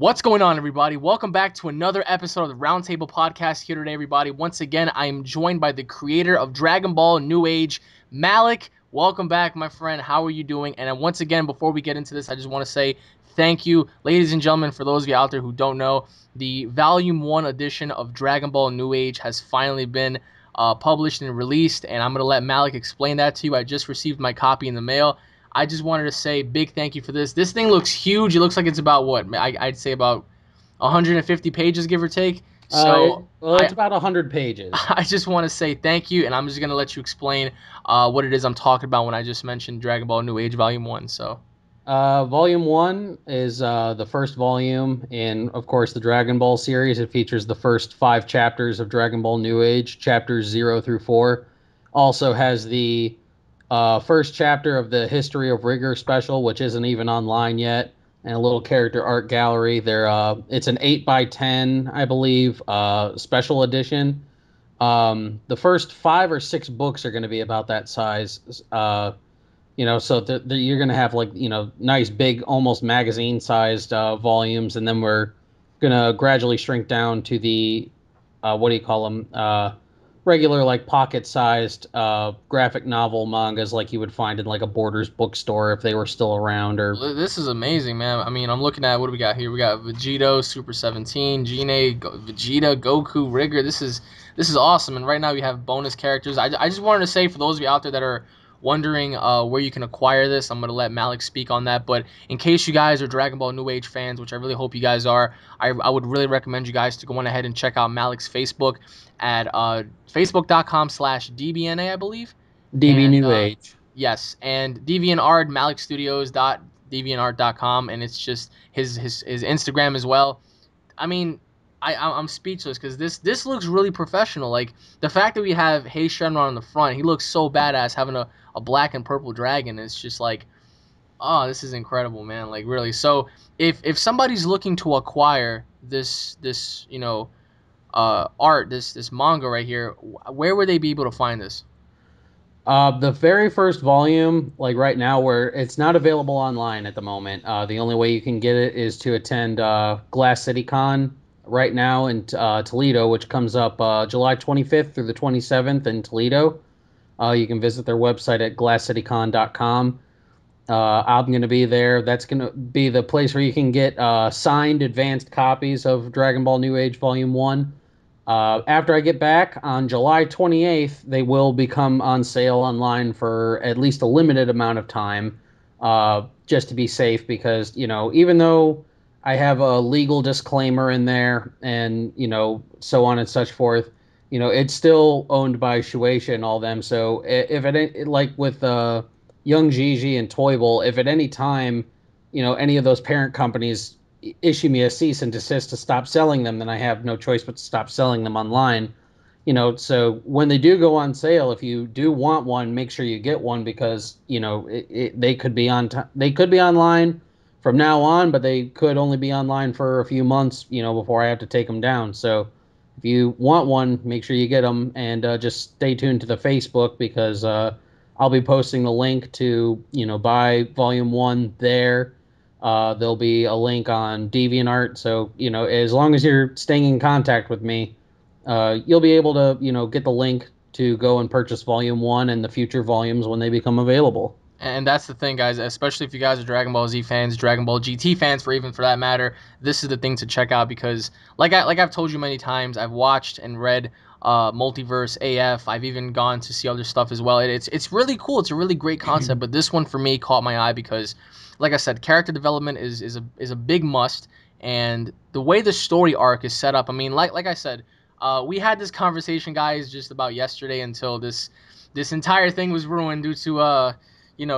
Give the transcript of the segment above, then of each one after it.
What's going on, everybody? Welcome back to another episode of the Roundtable Podcast here today, everybody. Once again, I am joined by the creator of Dragon Ball New Age, Malik. Welcome back, my friend. How are you doing? And once again, before we get into this, I just want to say thank you, ladies and gentlemen, for those of you out there who don't know, the Volume 1 edition of Dragon Ball New Age has finally been published and released, and I'm going to let Malik explain that to you. I just received my copy in the mail. I just wanted to say big thank you for this. This thing looks huge. It looks like it's about what? I'd say about 150 pages, give or take. So It's about 100 pages. I just want to say thank you, and I'm just going to let you explain what it is I'm talking about when I just mentioned Dragon Ball New Age Volume 1. So, Volume 1 is the first volume in, of course, the Dragon Ball series. It features the first 5 chapters of Dragon Ball New Age, chapters 0 through 4. Also has the first chapter of the History of Rigor special, which isn't even online yet, and a little character art gallery. It's an 8x10, I believe, special edition. The first 5 or 6 books are going to be about that size. So you're going to have nice big, almost magazine-sized volumes, and then we're going to gradually shrink down to the what do you call them? Regular pocket-sized graphic novel mangas like you would find in a Borders bookstore if they were still around. Or this is amazing, man. I mean, I'm looking at what do we got here? We got Vegito, Super 17, Vegeta, Goku, Rigor. This is awesome. And right now we have bonus characters. I just wanted to say for those of you out there that are wondering where you can acquire this, I'm going to let Malik speak on that. But in case you guys are Dragon Ball New Age fans, which I really hope you guys are, I would really recommend you guys to go on ahead and check out Malik's Facebook at facebook.com/DBNA, I believe. DB And New Age. yes, and DeviantArt, MalikStudios.deviantart.com, and it's just his Instagram as well. I mean, I'm speechless because this looks really professional. Like the fact that we have Hey Shenron on the front, he looks so badass having a black and purple dragon. It's just like, oh, this is incredible, man. Like really. So if somebody's looking to acquire this art, this manga right here, where would they be able to find this? The very first volume, like right now, where it's not available online at the moment. The only way you can get it is to attend Glass City Con right now in Toledo, which comes up July 25th through the 27th in Toledo. You can visit their website at glasscitycon.com. I'm going to be there. That's going to be the place where you can get signed advanced copies of Dragon Ball New Age Volume 1. After I get back on July 28th, they will become on sale online for at least a limited amount of time, just to be safe, because, even though I have a legal disclaimer in there and, so on and such forth, it's still owned by Shueisha and all them. So if it, like with Young Gigi and Toyble, if at any time, any of those parent companies issue me a cease and desist to stop selling them, then I have no choice but to stop selling them online. So when they do go on sale, if you do want one, make sure you get one, because they could be they could be online from now on, but they could only be online for a few months, before I have to take them down. So if you want one, make sure you get them, and just stay tuned to the Facebook, because I'll be posting the link to buy Volume 1 there. There'll be a link on DeviantArt, so as long as you're staying in contact with me, you'll be able to get the link to go and purchase Volume 1 and the future volumes when they become available. And that's the thing, guys, especially if you guys are Dragon Ball Z fans, Dragon Ball GT fans, for that matter, this is the thing to check out, because like I've told you many times, I've watched and read Multiverse AF. I've even gone to see other stuff as well. It's really cool. It's a really great concept, but this one for me caught my eye because, like I said, character development is a big must, and the way the story arc is set up. I mean, like I said, we had this conversation, guys, just about yesterday until this entire thing was ruined due to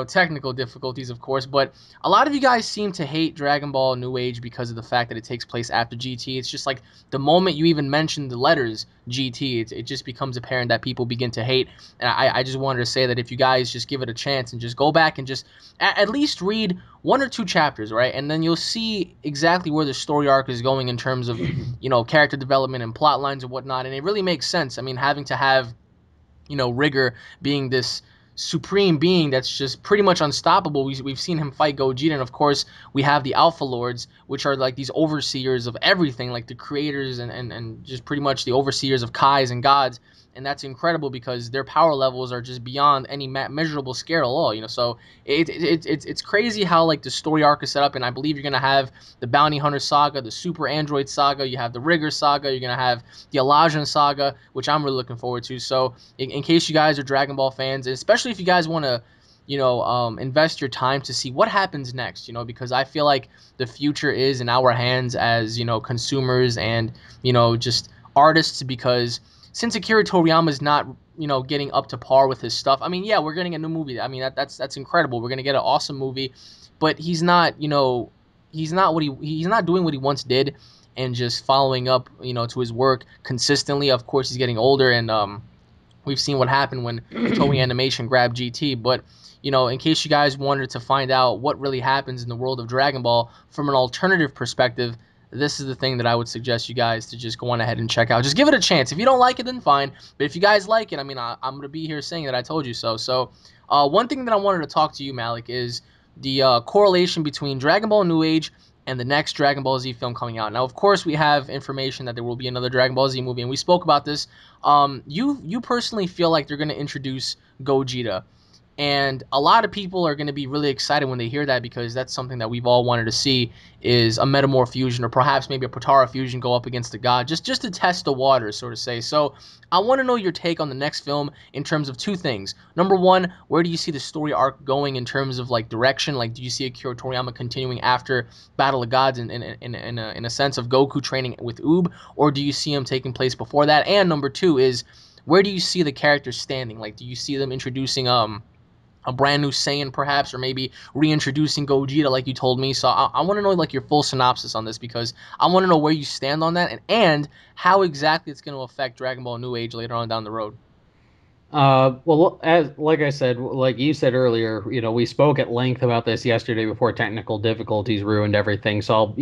technical difficulties, of course. But a lot of you guys seem to hate Dragon Ball New Age because of the fact that it takes place after GT. It's just like the moment you even mention the letters GT, it just becomes apparent that people begin to hate. And I just wanted to say that if you guys just give it a chance and just go back and just at least read 1 or 2 chapters, right? And then you'll see exactly where the story arc is going in terms of, character development and plot lines and whatnot. And it really makes sense. I mean, having to have, Rigor being this supreme being that's just pretty much unstoppable. We've seen him fight Gogeta, and of course we have the Alpha Lords, which are like these overseers of everything, like the creators and just pretty much the overseers of Kais and gods. And that's incredible because their power levels are just beyond any measurable scale at all. So it's crazy how like the story arc is set up, and I believe you're gonna have the Bounty Hunter saga, the Super Android saga, you have the Rigger saga, you're gonna have the Elijah saga, which I'm really looking forward to. So in case you guys are Dragon Ball fans, especially if you guys want to, invest your time to see what happens next, because I feel like the future is in our hands as, consumers and, just artists, because since Akira Toriyama is not, getting up to par with his stuff, I mean, yeah, we're getting a new movie. I mean, that's incredible. We're going to get an awesome movie, but he's not, he's not doing what he once did and just following up, to his work consistently. Of course, he's getting older, and we've seen what happened when Toei Animation grabbed GT. But in case you guys wanted to find out what really happens in the world of Dragon Ball from an alternative perspective, this is the thing that I would suggest you guys to just go on ahead and check out. Just give it a chance. If you don't like it, then fine. But if you guys like it, I mean, I'm going to be here saying that I told you so. So one thing that I wanted to talk to you, Malik, is the correlation between Dragon Ball New Age and the next Dragon Ball Z film coming out. Now, of course, we have information that there will be another Dragon Ball Z movie, and we spoke about this. You personally feel like they're going to introduce Gogeta, and a lot of people are going to be really excited when they hear that, because that's something that we've all wanted to see, is a Metamorph fusion or perhaps maybe a Potara fusion go up against the god, just to test the waters, so to say. So I want to know your take on the next film in terms of two things. Number one, where do you see the story arc going in terms of like direction? Like, do you see Akira Toriyama continuing after Battle of Gods in a sense of Goku training with Oob, or do you see him taking place before that? And number two is, where do you see the characters standing? Like, do you see them introducing a brand new Saiyan perhaps, or maybe reintroducing Gogeta like you told me? So I want to know like your full synopsis on this, because I want to know where you stand on that, and how exactly it's going to affect Dragon Ball New Age later on down the road. Well, as like I said, like you said earlier, we spoke at length about this yesterday before technical difficulties ruined everything. So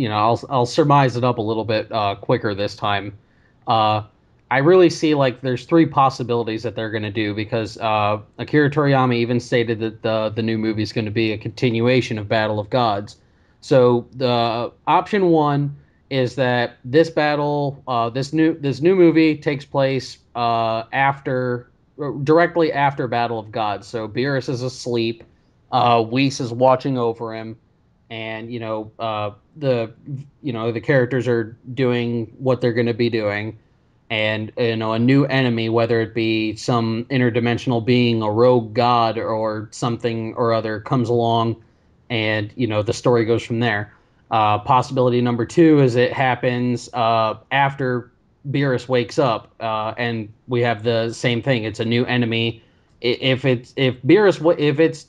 I'll surmise it up a little bit quicker this time. Uh, I really see like there's three possibilities that they're going to do, because Akira Toriyama even stated that the new movie is going to be a continuation of Battle of Gods. So the option one is that this new movie takes place after directly after Battle of Gods. So Beerus is asleep, Whis is watching over him, and the characters are doing what they're going to be doing, and a new enemy, whether it be some interdimensional being, a rogue god, or something or other, comes along, and the story goes from there. Possibility number two is it happens after Beerus wakes up, and we have the same thing. It's a new enemy. If it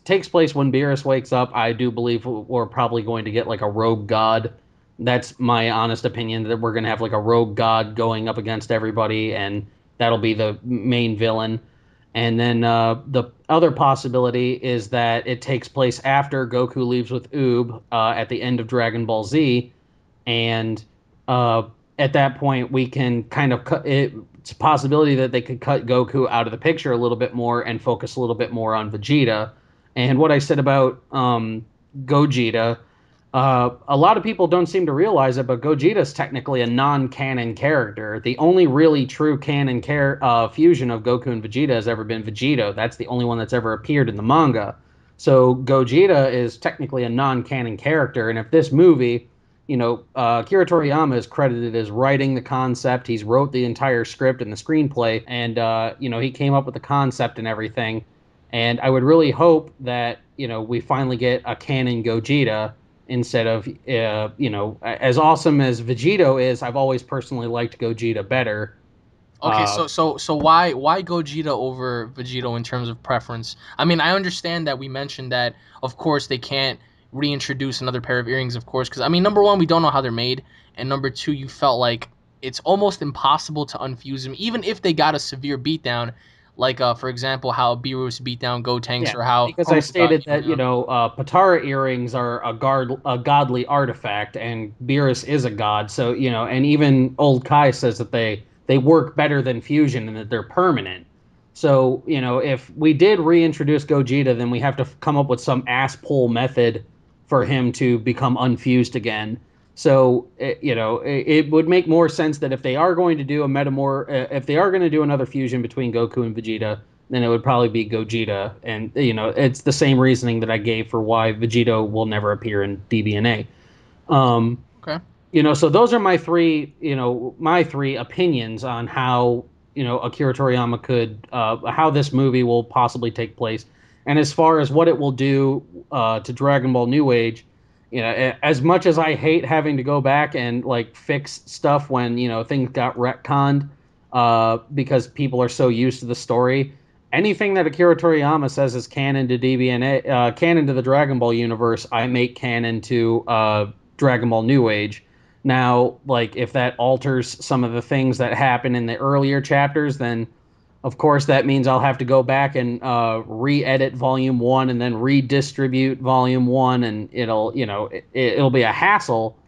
takes place when Beerus wakes up, I do believe we're probably going to get like a rogue god. That's my honest opinion, that we're going to have like a rogue god going up against everybody, and that'll be the main villain. And then the other possibility is that it takes place after Goku leaves with Oob at the end of Dragon Ball Z, and uh, at that point we can kind of cut it. It's a possibility that they could cut Goku out of the picture a little bit more and focus a little bit more on Vegeta. And what I said about Gogeta, a lot of people don't seem to realize it, but Gogeta is technically a non-canon character. The only really true canon fusion of Goku and Vegeta has ever been Vegito. That's the only one that's ever appeared in the manga. So Gogeta is technically a non-canon character, and if this movie, Akira Toriyama is credited as writing the concept. He's wrote the entire script and the screenplay, and he came up with the concept and everything. And I would really hope that we finally get a canon Gogeta instead of as awesome as Vegito is. I've always personally liked Gogeta better. Okay, so why Gogeta over Vegito in terms of preference? I mean, I understand that we mentioned that, of course, they can't reintroduce another pair of earrings, of course, because I mean, number one, we don't know how they're made, and number two, you felt like it's almost impossible to unfuse them, even if they got a severe beatdown, like for example, how Beerus beat down Gotenks, Yeah, or how because I Krillin got stated that down. Patara earrings are a godly artifact, and Beerus is a god. So and even Old Kai says that they work better than fusion and that they're permanent. So, if we did reintroduce Gogeta, then we have to come up with some ass pull method for him to become unfused again. So, it would make more sense that if they are going to do if they are going to do another fusion between Goku and Vegeta, then it would probably be Gogeta. And, it's the same reasoning that I gave for why Vegito will never appear in DBNA. Um, Okay. so those are my three opinions on how, Akira Toriyama how this movie will possibly take place. And as far as what it will do to Dragon Ball New Age, as much as I hate having to go back and like fix stuff when, things got retconned, because people are so used to the story, anything that Akira Toriyama says is canon to DBNA, canon to the Dragon Ball universe, I make canon to Dragon Ball New Age. Now, like, if that alters some of the things that happen in the earlier chapters, then of course that means I'll have to go back and re-edit Volume One and then redistribute Volume One, and it'll be a hassle.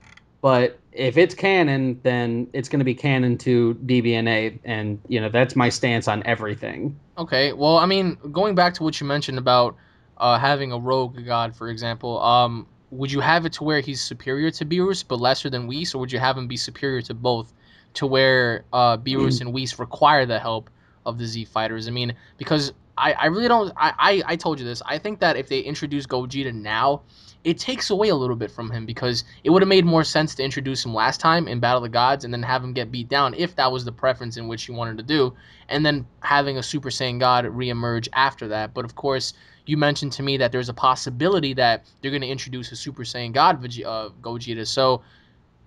But if it's canon, then it's going to be canon to DBNA, and that's my stance on everything. Okay. Well, I mean, going back to what you mentioned about having a rogue god, for example, would you have it to where he's superior to Beerus but lesser than Whis, or would you have him be superior to both, to where Beerus and Whis require the help of the Z fighters? I mean, because I really don't. I told you this. I think that if they introduce Gogeta now, it takes away a little bit from him, because it would have made more sense to introduce him last time in Battle of the Gods and then have him get beat down if that was the preference in which you wanted to do, and then having a Super Saiyan God reemerge after that. But of course, you mentioned to me that there's a possibility that they're going to introduce a Super Saiyan God Gogeta. So,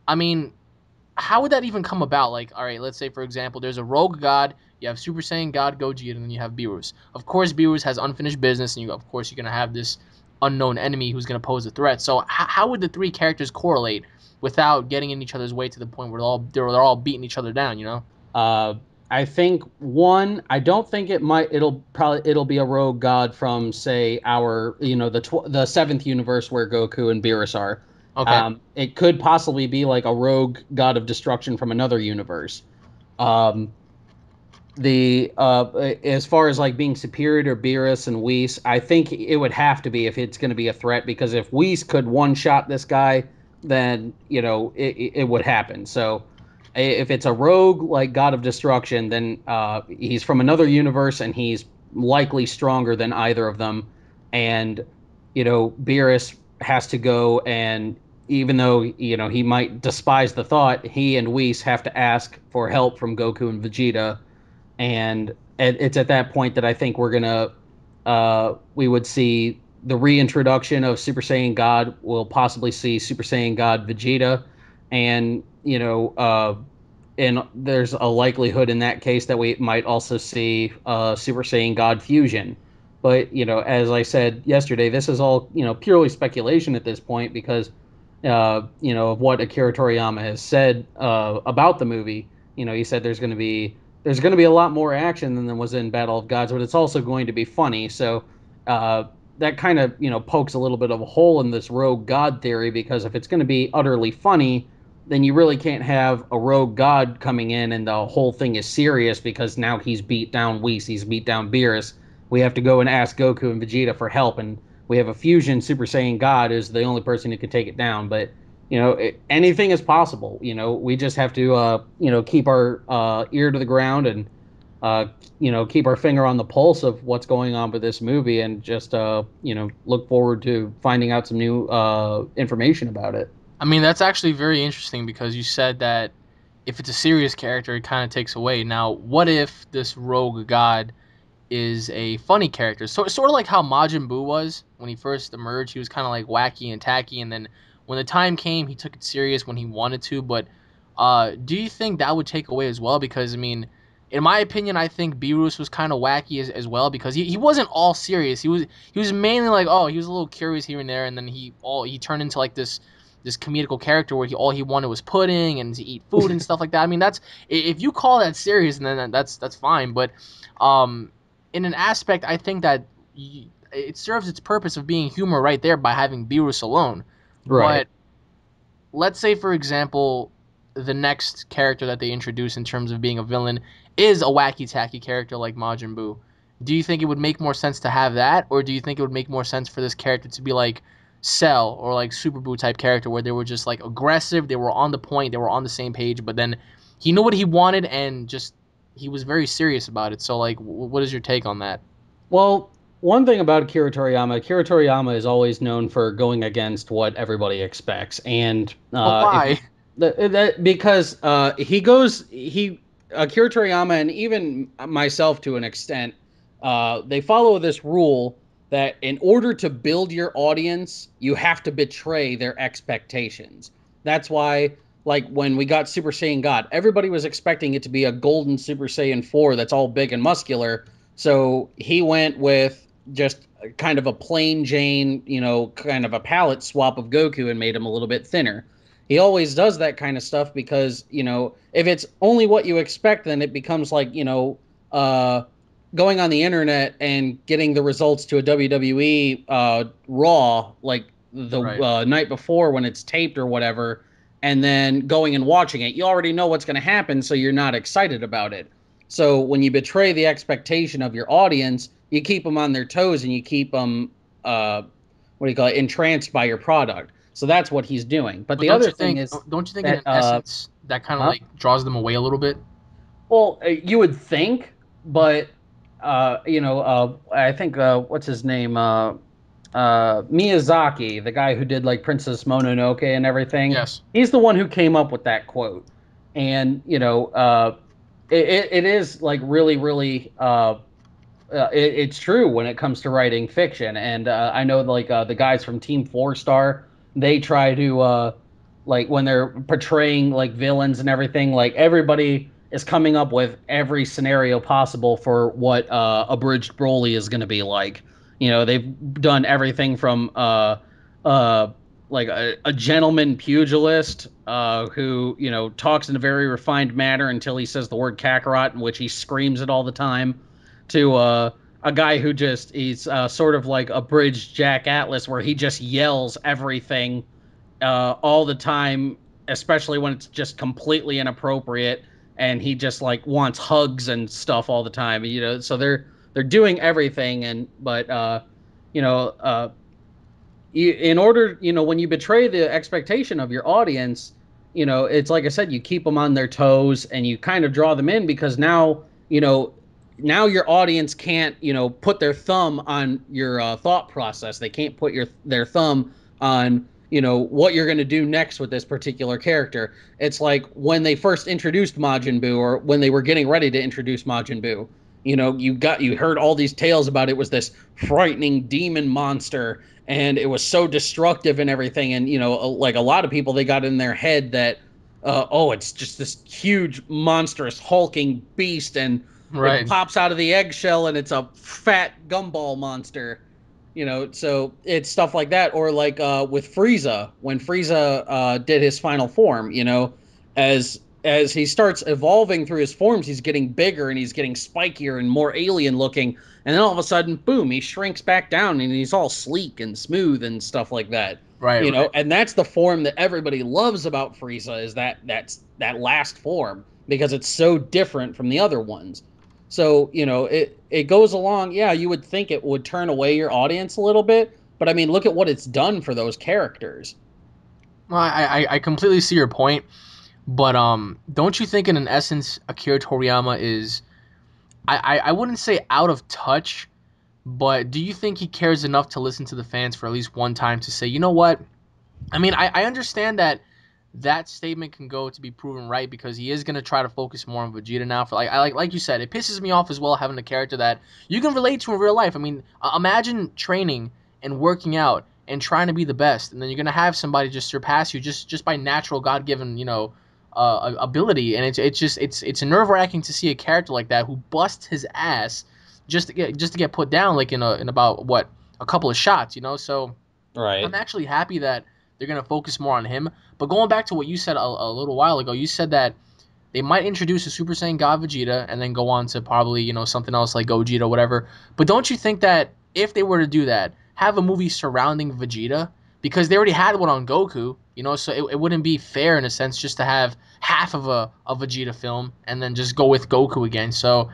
I mean, how would that even come about? Like, all right, let's say for example, there's a rogue god, you have Super Saiyan God Gogeta, and then you have Beerus. Of course, Beerus has unfinished business, and of course, you're gonna have this unknown enemy who's gonna pose a threat. So, how would the three characters correlate without getting in each other's way to the point where they're all beating each other down? You know? Uh, I think one. I don't think it might. It'll be a rogue god from, say, our the seventh universe where Goku and Beerus are. Okay. It could possibly be like a rogue god of destruction from another universe. Um, the As far as like being superior to Beerus and Whis, I think it would have to be if it's going to be a threat, because if Whis could one shot this guy, then it would happen. So if it's a rogue like God of Destruction, then he's from another universe and he's likely stronger than either of them. And Beerus has to go, and even though he might despise the thought, he and Whis have to ask for help from Goku and Vegeta. And it's at that point that I think we would see the reintroduction of Super Saiyan God. We'll possibly see Super Saiyan God Vegeta, and and there's a likelihood in that case that we might also see Super Saiyan God fusion. But as I said yesterday, this is all purely speculation at this point, because of what Akira Toriyama has said about the movie. He said there's going to be a lot more action than there was in Battle of Gods, but it's also going to be funny. So that kind of pokes a little bit of a hole in this rogue god theory, because if it's going to be utterly funny, then you really can't have a rogue god coming in and the whole thing is serious, because now he's beat down Whis, he's beat down Beerus. We have to go and ask Goku and Vegeta for help, and we have a fusion Super Saiyan God is the only person who can take it down. But anything is possible. We just have to keep our ear to the ground, and uh, keep our finger on the pulse of what's going on with this movie, and just look forward to finding out some new information about it. I mean, that's actually very interesting because you said that if it's a serious character, it kind of takes away. Now, what if this rogue god is a funny character? So sort of like how Majin Buu was when he first emerged. He was kind of like wacky and tacky, and then when the time came, he took it serious when he wanted to. But do you think that would take away as well? Because I mean, in my opinion, I think Beerus was kind of wacky as well, because he wasn't all serious. He was mainly like, oh, he was a little curious here and there, and then he turned into like this comedical character where all he wanted was pudding and to eat food and stuff like that. I mean, that's, if you call that serious, then that's fine. But um, in an aspect, I think that it serves its purpose of being humor right there by having Beerus alone. Right. But let's say, for example, the next character that they introduce in terms of being a villain is a wacky tacky character like Majin Buu. Do you think it would make more sense to have that, or do you think it would make more sense for this character to be like Cell or like Super Boo type character, where they were just like aggressive, they were on the point, they were on the same page, but then he knew what he wanted and just he was very serious about it. So like, what is your take on that? Well, one thing about Akira Toriyama is always known for going against what everybody expects, and But if why? you that because he goes he Akira Toriyama and even myself to an extent, they follow this rule that in order to build your audience, you have to betray their expectations. That's why. Like when we got Super Saiyan God, everybody was expecting it to be a golden Super Saiyan 4 that's all big and muscular, so he went with just kind of a plain Jane, kind of a palette swap of Goku and made him a little bit thinner. He always does that kind of stuff because, if it's only what you expect, then it becomes like, going on the internet and getting the results to a WWE Raw, like the Right. night before when it's taped or whatever, and then going and watching it. You already know what's going to happen, so you're not excited about it. So when you betray the expectation of your audience, you keep them on their toes and you keep them, what do you call it, entranced by your product. So that's what he's doing. But But the don't other you thing think is don't you think in that, an essence that kind of huh? like draws them away a little bit? Well, you would think, but I think what's his name, Miyazaki, the guy who did like Princess Mononoke and everything. Yes. He's the one who came up with that quote, and it is like really, really it's true when it comes to writing fiction. And I know like the guys from Team Four Star, they try to like when they're portraying like villains and everything, like everybody is coming up with every scenario possible for what abridged Broly is going to be like. They've done everything from uh like a gentleman pugilist who talks in a very refined manner until he says the word Kakarot, in which he screams it all the time, to a guy who just he's sort of like a bridge Jack Atlas, where he just yells everything all the time, especially when it's just completely inappropriate, and he just like wants hugs and stuff all the time. So they're doing everything, and but you know uh, in order, when you betray the expectation of your audience, it's like I said, you keep them on their toes and you kind of draw them in, because now your audience can't, put their thumb on your thought process. They can't put their thumb on, what you're going to do next with this particular character. It's like when they first introduced Majin Buu, or when they were getting ready to introduce Majin Buu. You heard all these tales about it was this frightening demon monster, and it was so destructive and everything. And like a lot of people, they got in their head that it's just this huge monstrous hulking beast, and it Right. pops out of the eggshell and it's a fat gumball monster. So it's stuff like that. Or like with Frieza, when Frieza did his final form, as he starts evolving through his forms, he's getting bigger and he's getting spikier and more alien looking. And then all of a sudden, boom, he shrinks back down and he's all sleek and smooth and stuff like that. Right. Right. And that's the form that everybody loves about Frieza, is that last form, because it's so different from the other ones. So, it goes along. Yeah, you would think it would turn away your audience a little bit, but I mean, look at what it's done for those characters. Well, I completely see your point, but don't you think in an essence Akira Toriyama is I wouldn't say out of touch, but do you think he cares enough to listen to the fans for at least one time to say, you know what? I mean, I understand that that statement can go to be proven right because he is going to try to focus more on Vegeta now. For like you said, it pisses me off as well having a character that you can relate to in real life. I mean, imagine training and working out and trying to be the best, and then you're going to have somebody just surpass you just by natural God given ability, and it's nerve wracking to see a character like that who busts his ass just to get put down like in about what a couple of shots. So I'm Right. actually happy that they're going to focus more on him. But going back to what you said a little while ago, you said that they might introduce a Super Saiyan God Vegeta and then go on to probably, something else like Gogeta or whatever. But don't you think that if they were to do that, have a movie surrounding Vegeta? Because they already had one on Goku, so it wouldn't be fair in a sense just to have half of a Vegeta film and then just go with Goku again. So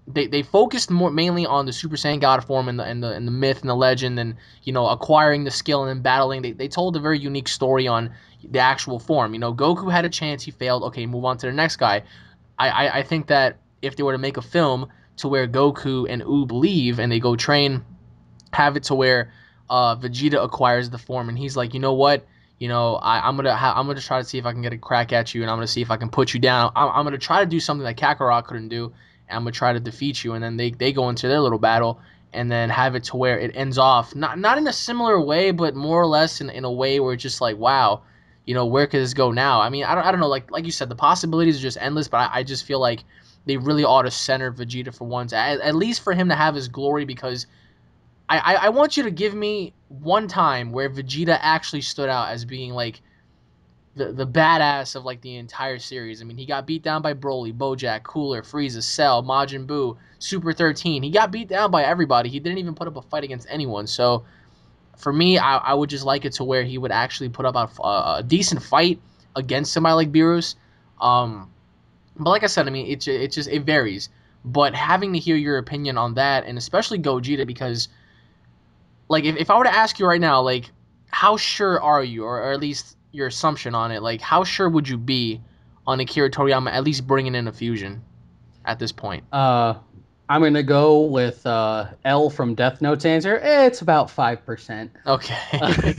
They focused more mainly on the Super Saiyan God form and the myth and the legend, and acquiring the skill and then battling. They told a very unique story on the actual form. Goku had a chance, he failed. Okay, move on to the next guy. I think that if they were to make a film to where Goku and Oob leave and they go train, have it to where Vegeta acquires the form and he's like, you know what, I'm gonna try to see if I can get a crack at you, and I'm gonna see if I can put you down. I'm gonna try to do something that Kakarot couldn't do, and I'm gonna try to defeat you. And then they go into their little battle, and then have it to where it ends off not in a similar way, but more or less in a way where it's just like, wow, where could this go now? I mean, I don't know, like you said, the possibilities are just endless, but I just feel like they really ought to center Vegeta for once, at least for him to have his glory, because I want you to give me one time where Vegeta actually stood out as being like the badass of like the entire series. I mean, he got beat down by Broly, Bojack, Cooler, Frieza, Cell, Majin Buu, Super 13. He got beat down by everybody. He didn't even put up a fight against anyone. So for me, I would just like it to where he would actually put up a decent fight against somebody like Beerus. Um, but like I said, I mean, it varies. But having to hear your opinion on that, and especially Gogeta, because like if I were to ask you right now, like how sure are you, or at least your assumption on it, like how sure would you be on Akira Toriyama at least bringing in a fusion at this point? Uh, I'm gonna go with L from Death Note's answer. It's about 5%. Okay.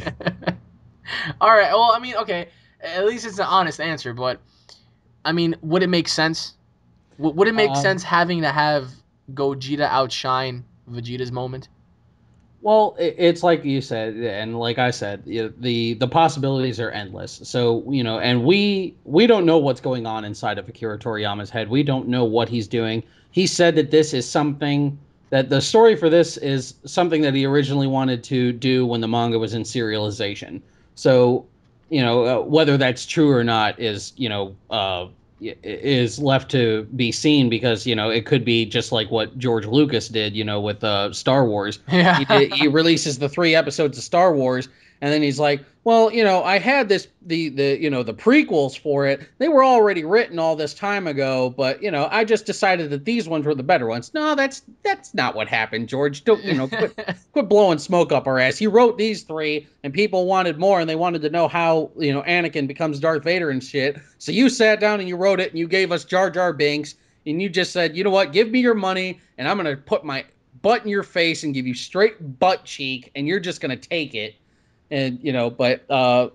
All right. Well, I mean, okay. At least it's an honest answer, but I mean, would it make sense? Would it make Um, sense having to have Gogeta outshine Vegeta's moment? Well, it's like you said, and like I said, the possibilities are endless. So and we don't know what's going on inside of Akira Toriyama's head. We don't know what he's doing. He said that this is something that the story for this is something that he originally wanted to do when the manga was in serialization. So whether that's true or not is left to be seen, because it could be just like what George Lucas did with Star Wars. He Yeah. releases the 3 episodes of Star Wars, and then he's like, well, I had the prequels for it. They were already written all this time ago, but I just decided that these ones were the better ones. No, that's not what happened, George. Don't quit blowing smoke up our ass. You wrote these 3, and people wanted more, and they wanted to know how Anakin becomes Darth Vader and shit. So you sat down and you wrote it, and you gave us Jar Jar Binks, and you just said, you know what, give me your money, and I'm gonna put my butt in your face and give you straight butt cheek, and you're just gonna take it. And but Well,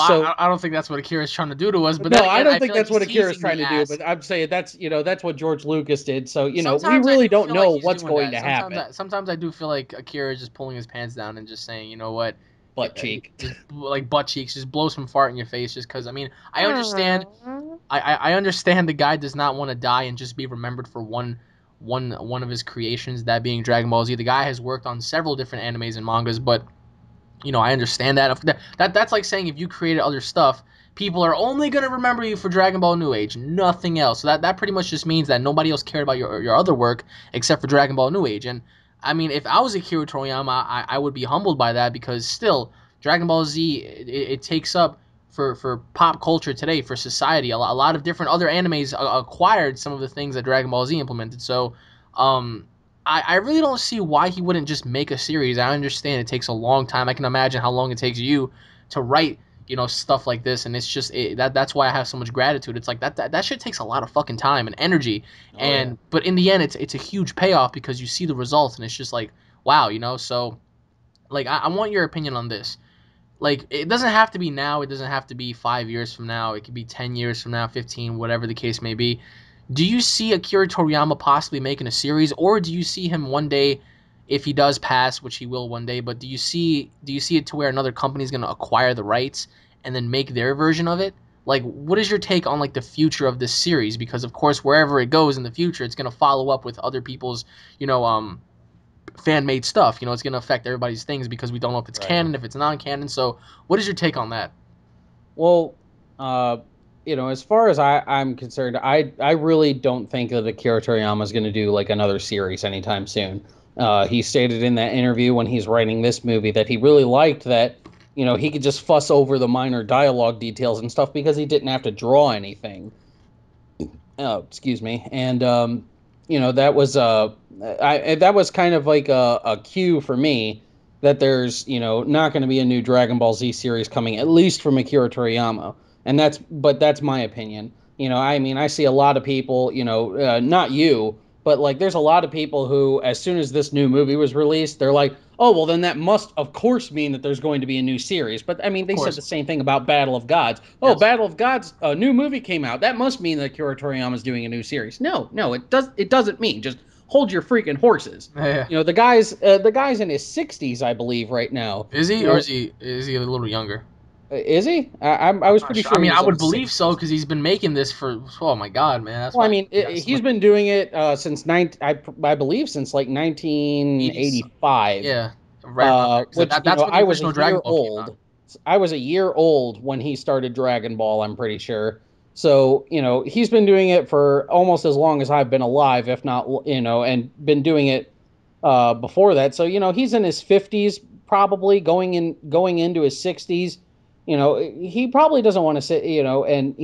so I don't think that's what Akira's trying to do to us, but then no, I again, don't I think feel like that's he's what Akira's teasing trying the to do, ass. but I'm saying that's what George Lucas did. So we Sometimes I really do don't feel like know he's what's doing going that. to Sometimes happen. I do feel like Akira is just pulling his pants down and just saying, you know what, Butt cheek. just like butt cheeks, just blow some fart in your face, just because. I mean, I understand. I understand the guy does not want to die and just be remembered for one of his creations, that being Dragon Ball Z. The guy has worked on several different animes and mangas, but I understand that. That's like saying if you created other stuff, people are only gonna remember you for Dragon Ball New Age, nothing else. So that pretty much just means that nobody else cared about your other work except for Dragon Ball New Age. And I mean, if I was Akira Toriyama, I would be humbled by that, because still Dragon Ball Z, it takes up for pop culture today, for society. A lot of different other animes acquired some of the things that Dragon Ball Z implemented. So um, I really don't see why he wouldn't just make a series. I understand it takes a long time. I can imagine how long it takes you to write, stuff like this, and it's just that's why I have so much gratitude. It's like that shit takes a lot of fucking time and energy, Oh yeah. and but in the end, it's a huge payoff because you see the results, and it's just like wow. So like I want your opinion on this. Like it doesn't have to be now. It doesn't have to be 5 years from now. It could be 10 years from now, 15, whatever the case may be. Do you see Akira Toriyama possibly making a series, or do you see him one day, if he does pass, which he will one day, but do you see it to where another company is going to acquire the rights and then make their version of it? Like, what is your take on like the future of this series? Because of course, wherever it goes in the future, it's going to follow up with other people's, you know, fan made stuff. It's going to affect everybody's things because we don't know if it's Right. canon, if it's non canon. So, what is your take on that? Well, uh, as far as I'm concerned, I really don't think that Akira Toriyama is going to do like another series anytime soon. He stated in that interview when he's writing this movie that he really liked that, he could just fuss over the minor dialogue details and stuff because he didn't have to draw anything. Oh, excuse me. And that was that was kind of like a cue for me that there's not going to be a new Dragon Ball Z series coming, at least from Akira Toriyama. And that's my opinion. I mean, I see a lot of people, not you, but like there's a lot of people who, as soon as this new movie was released, they're like, oh, well, then that must, of course, mean that there's going to be a new series. But I mean, Of they said course. the same thing about Battle of Gods. Oh, Yes. Battle of Gods, a new movie came out. That must mean that Akira Toriyama is doing a new series. No, no, it does. It doesn't mean. Just hold your freaking horses. Yeah. The guy's in his 60s, I believe, right now. Is he, You or know, is he a little younger? is he? I I'm was not pretty sure. I sure he mean, I was in would his believe so 60s. because he's been making this for. Oh my God, man, that's Well, I why mean, he has so he's much. been doing it since I believe since like 80s. 1985. Yeah, right around there. Because Which that's when the I was a original year Dragon Ball came out. old. I was a year old when he started Dragon Ball. I'm pretty sure. So he's been doing it for almost as long as I've been alive, if not and been doing it before that. So he's in his 50s, probably going into his 60s. He probably doesn't want to sit. And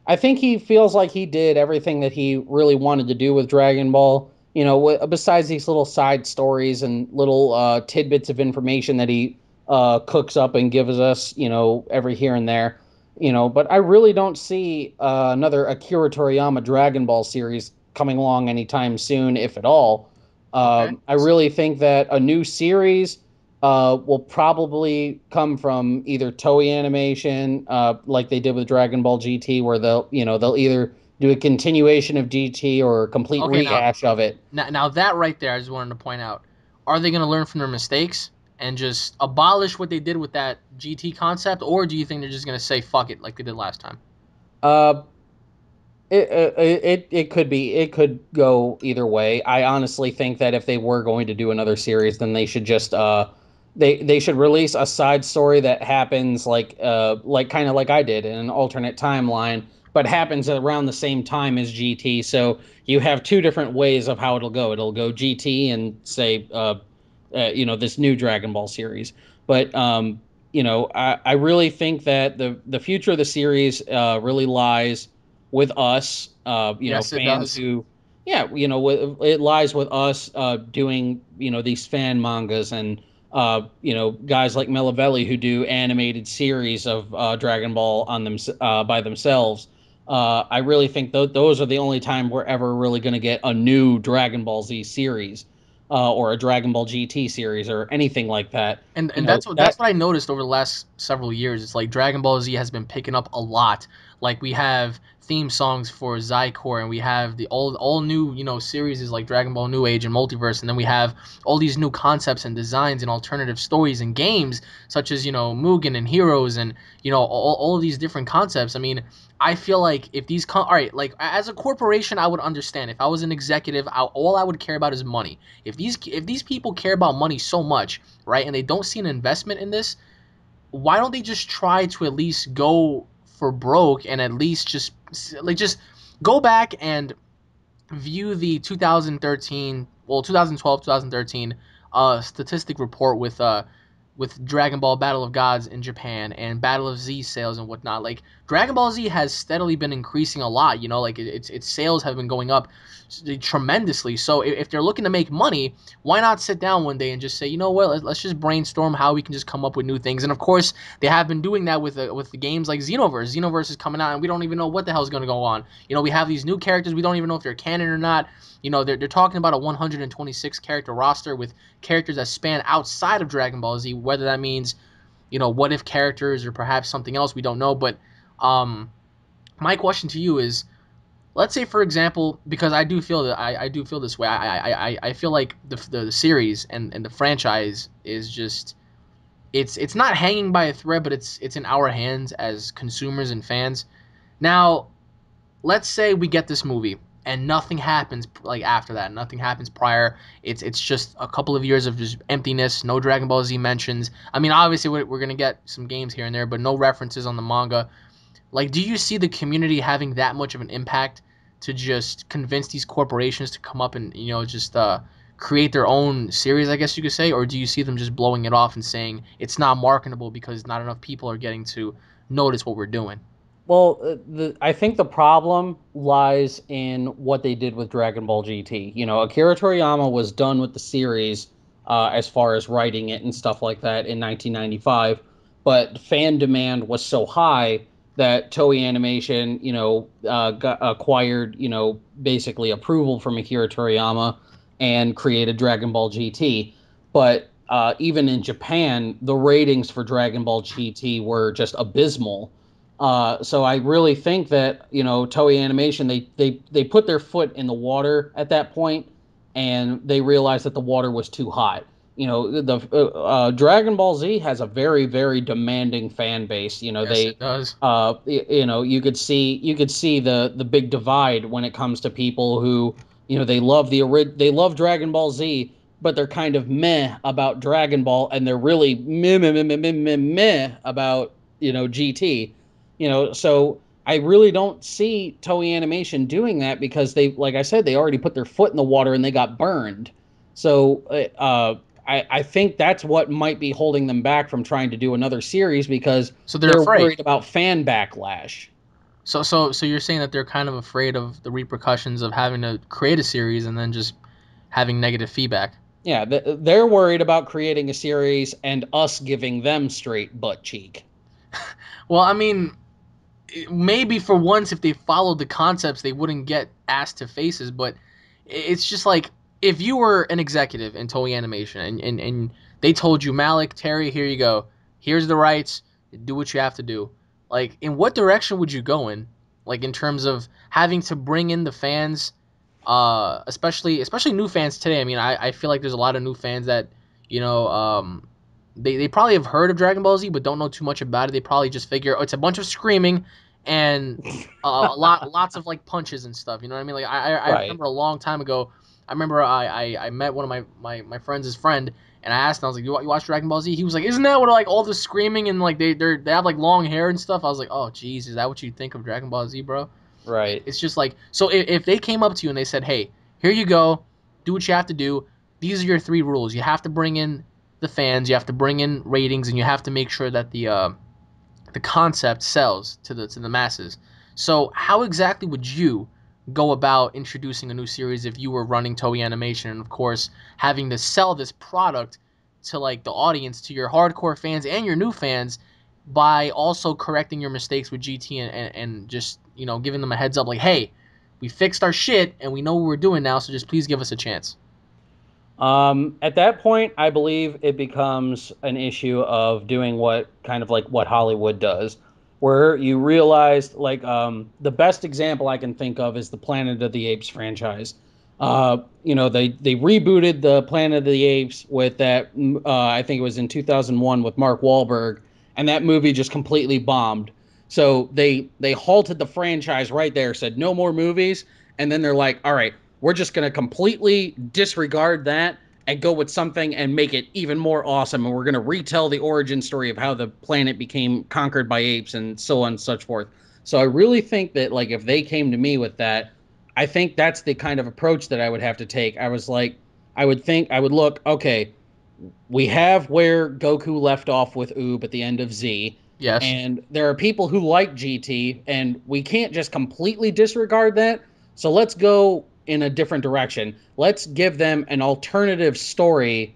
I think he feels like he did everything that he really wanted to do with Dragon Ball. Besides these little side stories and little tidbits of information that he cooks up and gives us, every here and there. But I really don't see another Akira Toriyama Dragon Ball series coming along anytime soon, if at all. Okay. I really think that a new series will probably come from either Toei Animation, like they did with Dragon Ball GT, where they'll either do a continuation of GT or a complete Okay. Now, rehash of it. now that right there, I just wanted to point out: are they going to learn from their mistakes and just abolish what they did with that GT concept, or do you think they're just going to say fuck it like they did last time? Uh, it could be, it could go either way. I honestly think that if they were going to do another series, then they should just they should release a side story that happens like kind of like I did in an alternate timeline, but happens around the same time as GT. So you have two different ways of how it'll go. It'll go GT and say this new Dragon Ball series. But I really think that the future of the series really lies with us, Yes, it fans does. who, yeah, it lies with us doing, these fan mangas and, guys like Melavelli who do animated series of Dragon Ball on them by themselves. I really think those are the only time we're ever really going to get a new Dragon Ball Z series, or a Dragon Ball GT series or anything like that. And that's what I noticed over the last several years. It's like Dragon Ball Z has been picking up a lot. Like we have theme songs for Zycor, and we have the all new series is like Dragon Ball New Age and Multiverse, and then we have all these new concepts and designs and alternative stories and games such as Mugen and Heroes and all of these different concepts. I mean, I feel like if all right, like as a corporation, I would understand. If I was an executive, all I would care about is money. If these people care about money so much, right, and they don't see an investment in this, why don't they just try to at least go for broke and at least just go back and view the 2013, well, 2012, 2013 statistic report with Dragon Ball Battle of Gods in Japan and Battle of Z sales and whatnot. Like Dragon Ball Z has steadily been increasing a lot. Like its sales have been going up tremendously. So if they're looking to make money, why not sit down one day and just say, you know what, let's just brainstorm how we can just come up with new things. And of course, they have been doing that with the games like Xenoverse. Xenoverse is coming out, and we don't even know what the hell is going to go on. We have these new characters. We don't even know if they're canon or not. They're talking about a 126 character roster with characters that span outside of Dragon Ball Z. Whether that means, what if characters or perhaps something else, we don't know. But um, my question to you is, let's say for example, because I do feel that I do feel this way. I feel like the series and the franchise is just it's not hanging by a thread, but it's in our hands as consumers and fans. Now, let's say we get this movie and nothing happens like after that. Nothing happens prior. It's just a couple of years of just emptiness. No Dragon Ball Z mentions. I mean, obviously we're gonna get some games here and there, but no references on the manga. Like, do you see the community having that much of an impact to just convince these corporations to come up and just create their own series, I guess you could say, or do you see them just blowing it off and saying it's not marketable because not enough people are getting to notice what we're doing? Well, I think the problem lies in what they did with Dragon Ball GT. You know, Akira Toriyama was done with the series as far as writing it and stuff like that in 1995, but fan demand was so high that Toei Animation, acquired, basically approval from Akira Toriyama and created Dragon Ball GT. But even in Japan, the ratings for Dragon Ball GT were just abysmal. So I really think that Toei Animation they put their foot in the water at that point, and they realized that the water was too hot. The Dragon Ball Z has a very very demanding fan base. Yes, it does. You could see the big divide when it comes to people who they love Dragon Ball Z, but they're kind of meh about Dragon Ball, and they're really meh meh meh meh meh meh, meh about GT. So I really don't see Toei Animation doing that because like I said, they already put their foot in the water and they got burned. So I think that's what might be holding them back from trying to do another series because So they're they're afraid. worried about fan backlash. So you're saying that they're kind of afraid of the repercussions of having to create a series and then just having negative feedback. Yeah, they're worried about creating a series and us giving them straight butt cheek. Well, I mean, maybe for once, if they followed the concepts, they wouldn't get asked to faces. But it's just like if you were an executive in Toei Animation and they told you, Malik, Terry, here you go. Here's the rights. Do what you have to do. Like, in what direction would you go in? Like, in terms of having to bring in the fans, especially new fans today. I mean, I feel like there's a lot of new fans that, you know, they probably have heard of Dragon Ball Z, but don't know too much about it. They probably just figure, oh, it's a bunch of screaming and lots of like punches and stuff. You know what I mean? Like I Right. remember a long time ago. I remember I met one of my friends' friend, and I asked him, I was like, you watch Dragon Ball Z? He was like, isn't that what like all the screaming and like they have like long hair and stuff? I was like, oh jeez, is that what you think of Dragon Ball Z, bro? Right. It's just like, so if they came up to you and they said, hey, here you go, do what you have to do. These are your three rules. You have to bring in the fans, you have to bring in ratings, and you have to make sure that the concept sells to the masses. So how exactly would you go about introducing a new series if you were running Toei Animation and of course having to sell this product to like the audience, to your hardcore fans and your new fans, by also correcting your mistakes with GT and just giving them a heads up like, hey, we fixed our shit and we know what we're doing now, so just please give us a chance. At that point, I believe it becomes an issue of doing what kind of like what Hollywood does, where you realize like the best example I can think of is the Planet of the Apes franchise. They rebooted the Planet of the Apes with that. I think it was in 2001 with Mark Wahlberg, and that movie just completely bombed. So they halted the franchise right there, said no more movies, and then they're like, all right, we're just going to completely disregard that and go with something and make it even more awesome. And we're going to retell the origin story of how the planet became conquered by apes and so on and such forth. So I really think that like if they came to me with that, I think that's the kind of approach that I would have to take. I was like, I would look, okay, we have where Goku left off with Oob at the end of Z. Yes. And there are people who like GT, and we can't just completely disregard that. So let's go in a different direction. Let's give them an alternative story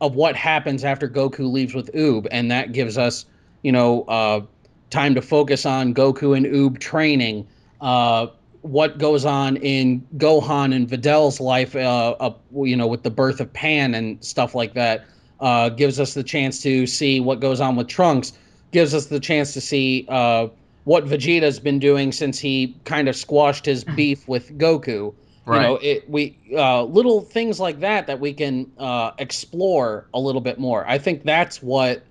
of what happens after Goku leaves with Oob, and that gives us, you know, uh, time to focus on Goku and Oob training. What goes on in Gohan and Vidal's life, with the birth of Pan and stuff like that, gives us the chance to see what goes on with Trunks. Gives us the chance to see what Vegeta's been doing since he kind of squashed his beef with Goku. Right. We little things like that we can explore a little bit more. I think that's what,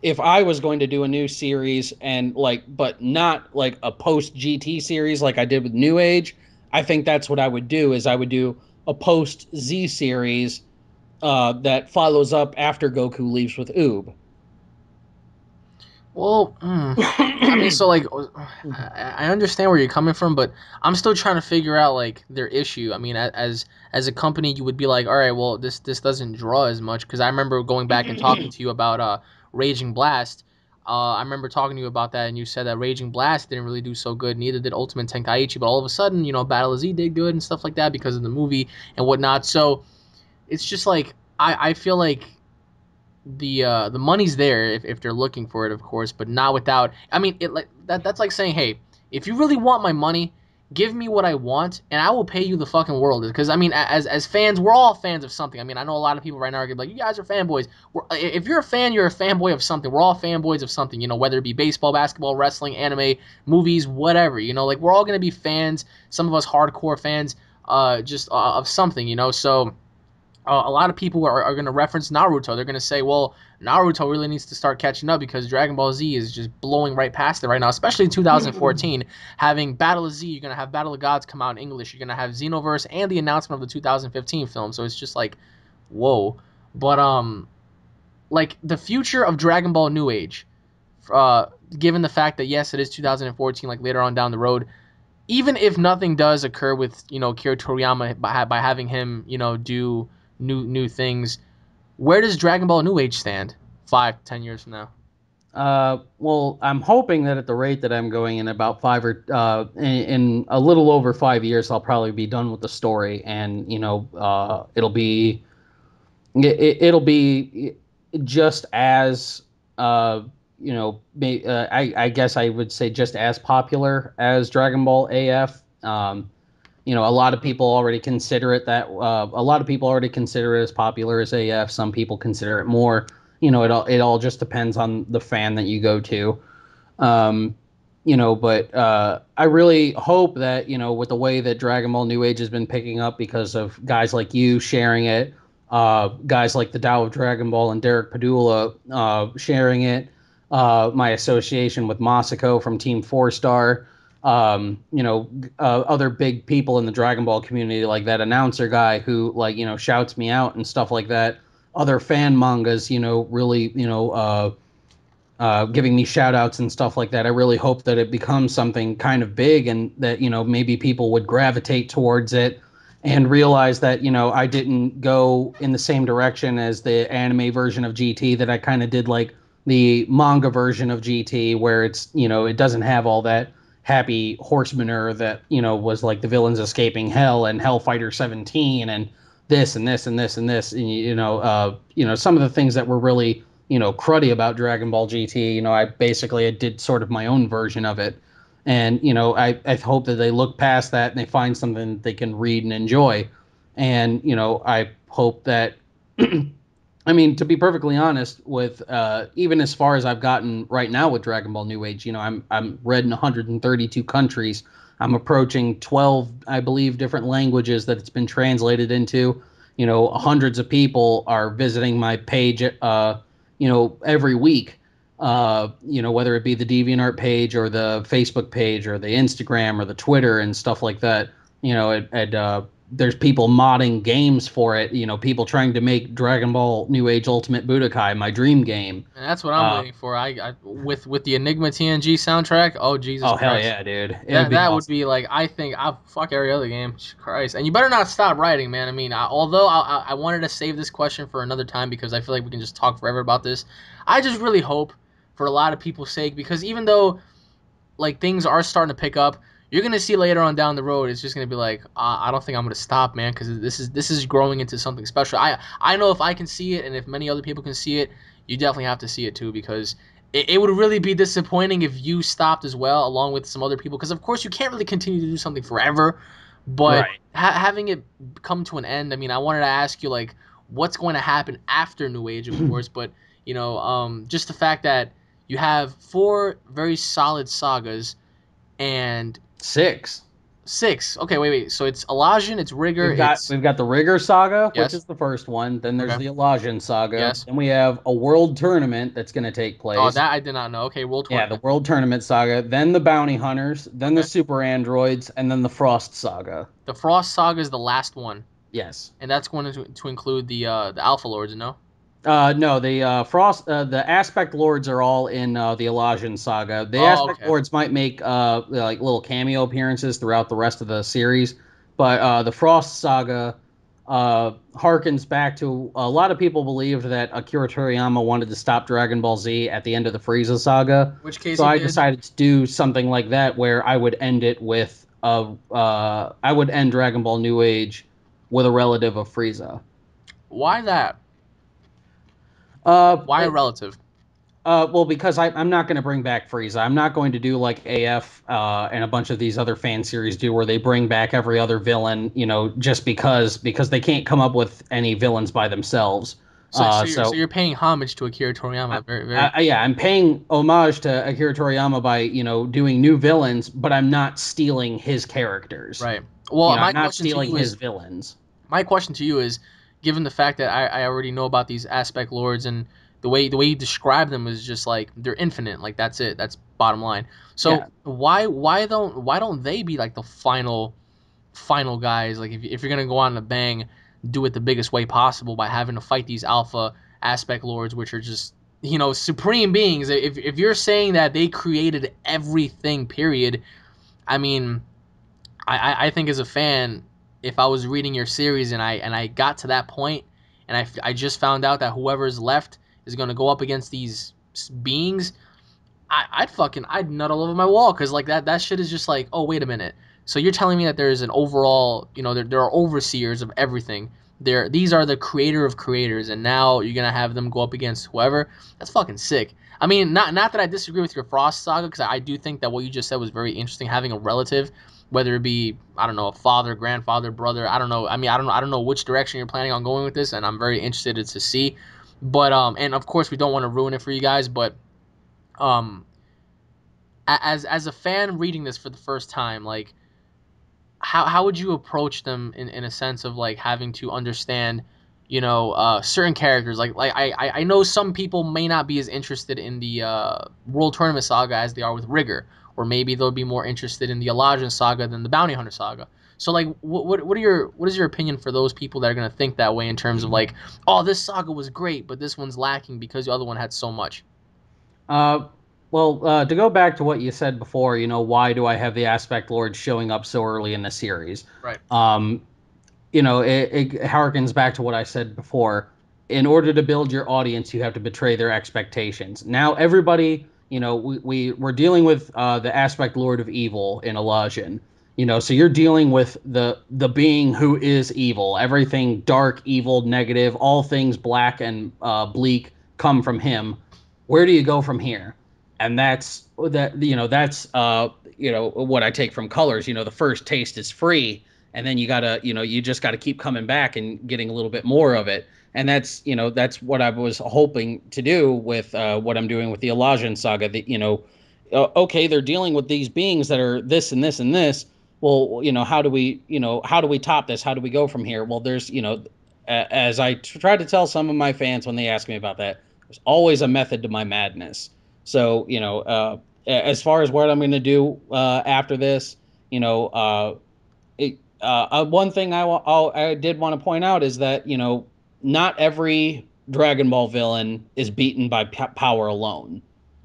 if I was going to do a new series and like, but not like a post GT series like I did with New Age, I think that's what I would do. Is I would do a post Z series that follows up after Goku leaves with Oob. Well, I mean, so like, I understand where you're coming from, but I'm still trying to figure out like their issue. I mean, as a company, you would be like, all right, well, this doesn't draw as much because I remember going back and talking to you about Raging Blast. I remember talking to you about that, and you said that Raging Blast didn't really do so good. Neither did Ultimate Tenkaichi. But all of a sudden, Battle of Z did good and stuff like that because of the movie and whatnot. So it's just like I feel like the money's there if they're looking for it, of course, but not without. I mean, it like that's like saying, hey, if you really want my money, give me what I want, and I will pay you the fucking world. Because I mean, as fans, we're all fans of something. I mean, I know a lot of people right now are gonna be like, you guys are fanboys. If you're a fan, you're a fanboy of something. We're all fanboys of something. Whether it be baseball, basketball, wrestling, anime, movies, whatever. Like we're all gonna be fans. Some of us hardcore fans, just of something. So a lot of people are going to reference Naruto. They're going to say, well, Naruto really needs to start catching up because Dragon Ball Z is just blowing right past it right now, especially in 2014. Having Battle of Z, you're going to have Battle of Gods come out in English. You're going to have Xenoverse and the announcement of the 2015 film. So it's just like, whoa. But, like, the future of Dragon Ball New Age, given the fact that, yes, it is 2014, like later on down the road, even if nothing does occur with Kira Toriyama by having him do new things, where does Dragon Ball New Age stand 5-10 years from now? Well, I'm hoping that at the rate that I'm going in about in a little over 5 years, I'll probably be done with the story, and it'll be just as I guess I would say just as popular as Dragon Ball AF. A lot of people already consider it that a lot of people already consider it as popular as AF. Some people consider it more. It all just depends on the fan that you go to. Um, but I really hope that, with the way that Dragon Ball New Age has been picking up because of guys like you sharing it, guys like the Tao of Dragon Ball and Derek Padula sharing it, my association with Masako from Team Four Star, other big people in the Dragon Ball community, like that announcer guy who, like, shouts me out and stuff like that. Other fan mangas, really, giving me shout outs and stuff like that. I really hope that it becomes something kind of big and that, maybe people would gravitate towards it and realize that, I didn't go in the same direction as the anime version of GT, that I kind of did like the manga version of GT, where it's, it doesn't have all that happy horsemanner that, was like the villains escaping hell and Hellfighter 17 and this and this and this and this. And, some of the things that were really, cruddy about Dragon Ball GT. I did sort of my own version of it. And, I hope that they look past that and they find something that they can read and enjoy. And, I hope that, I mean, to be perfectly honest, with even as far as I've gotten right now with Dragon Ball New Age, I'm read in 132 countries. I'm approaching 12, I believe, different languages that it's been translated into. Hundreds of people are visiting my page, every week. Whether it be the DeviantArt page or the Facebook page or the Instagram or the Twitter and stuff like that. There's people modding games for it. People trying to make Dragon Ball New Age Ultimate Budokai my dream game. And that's what I'm waiting for. I with the Enigma TNG soundtrack. Oh Jesus Oh hell Christ! yeah, dude! It would That be that would awesome. be like, I think I fuck every other game. Christ, and you better not stop writing, man. I mean, although I wanted to save this question for another time because I feel like we can just talk forever about this. I just really hope, for a lot of people's sake, because even though like things are starting to pick up, you're gonna see later on down the road, it's just gonna be like, I don't think I'm gonna stop, man, because this is growing into something special. I know if I can see it, and if many other people can see it, you definitely have to see it too, because it would really be disappointing if you stopped as well, along with some other people, because of course you can't really continue to do something forever, but Right. having it come to an end. I mean, I wanted to ask you like what's going to happen after New Age, of course, but just the fact that you have four very solid sagas and Six. six. Okay, wait. So it's Elasion, it's Rigor, We've got it's we've got the Rigor Saga, which yes, is the first one. Then there's okay, the Elasion Saga. yes. Then we have a World Tournament that's going to take Oh, place. that I did not know. Okay, World Yeah, the Tournament. World Tournament Saga. Then the Bounty Hunters. Then the Okay, Super Androids, and then the Frost Saga. the Frost Saga is the last one, Yes. and that's going to include the Alpha Lords. No. No, the Aspect Lords are all in the Elasion Saga. The Oh, Aspect okay. Lords might make like little cameo appearances throughout the rest of the series, but the Frost Saga harkens back to a lot of people believed that Akira Toriyama wanted to stop Dragon Ball Z at the end of the Frieza saga. Which case So he I did. decided to do something like that where I would end it with I would end Dragon Ball New Age with a relative of Frieza. Why that? Uh, Why a relative? well, because I'm not going to bring back Frieza. I'm not going to do like AF and a bunch of these other fan series do, where they bring back every other villain, just because they can't come up with any villains by themselves. So So you're paying homage to Akira Toriyama. Very very yeah, I'm paying homage to Akira Toriyama by doing new villains, but I'm not stealing his characters. right. Well, I'm my not question to stealing you his is villains. my question to you is, given the fact that I already know about these aspect lords and the way you describe them is just like they're infinite, like that's it, that's bottom line. So Yeah. why don't they be like the final guys? Like if you're gonna go on a bang, do it the biggest way possible by having to fight these alpha aspect lords, which are just supreme beings. If you're saying that they created everything, period, I mean, I think as a fan, if I was reading your series and I got to that point and I just found out that whoever's left is gonna go up against these beings, I'd nut all over my wall because like that shit is just like, oh wait a minute. So you're telling me that there's an overall, there are overseers of everything. These are the creator of creators, and now you're gonna have them go up against whoever. That's fucking sick. I mean, not that I disagree with your Frost saga, because I do think that what you just said was very interesting. Having a relative, whether it be, I don't know, a father, grandfather, brother, I don't know. I mean, I don't know which direction you're planning on going with this, and I'm very interested to see. But and of course we don't want to ruin it for you guys, but um as a fan reading this for the first time, like how would you approach them in a sense of like having to understand, certain characters? Like I know some people may not be as interested in the World Tournament saga as they are with Rigor, or maybe they'll be more interested in the Elijah saga than the Bounty Hunter saga. So like, what is your opinion for those people that are gonna think that way in terms of like, oh, this saga was great, but this one's lacking because the other one had so much. Uh, well, to go back to what you said before, why do I have the Aspect Lord showing up so early in the series? Right. Um, it harkens back to what I said before. In order to build your audience, you have to betray their expectations. Now, everybody, we're dealing with the Aspect Lord of Evil in Elijah. So you're dealing with the being who is evil. Everything dark, evil, negative, all things black and bleak come from him. Where do you go from here? And that's what I take from Colors. The first taste is free, and then you just gotta keep coming back and getting a little bit more of it. And that's what I was hoping to do with what I'm doing with the Elijah saga. That okay, they're dealing with these beings that are this and this and this. Well, how do we top this? How do we go from here? Well, there's as I try to tell some of my fans when they ask me about that, there's always a method to my madness. So as far as what I'm going to do after this, you know, one thing I did want to point out is that not every Dragon Ball villain is beaten by power alone.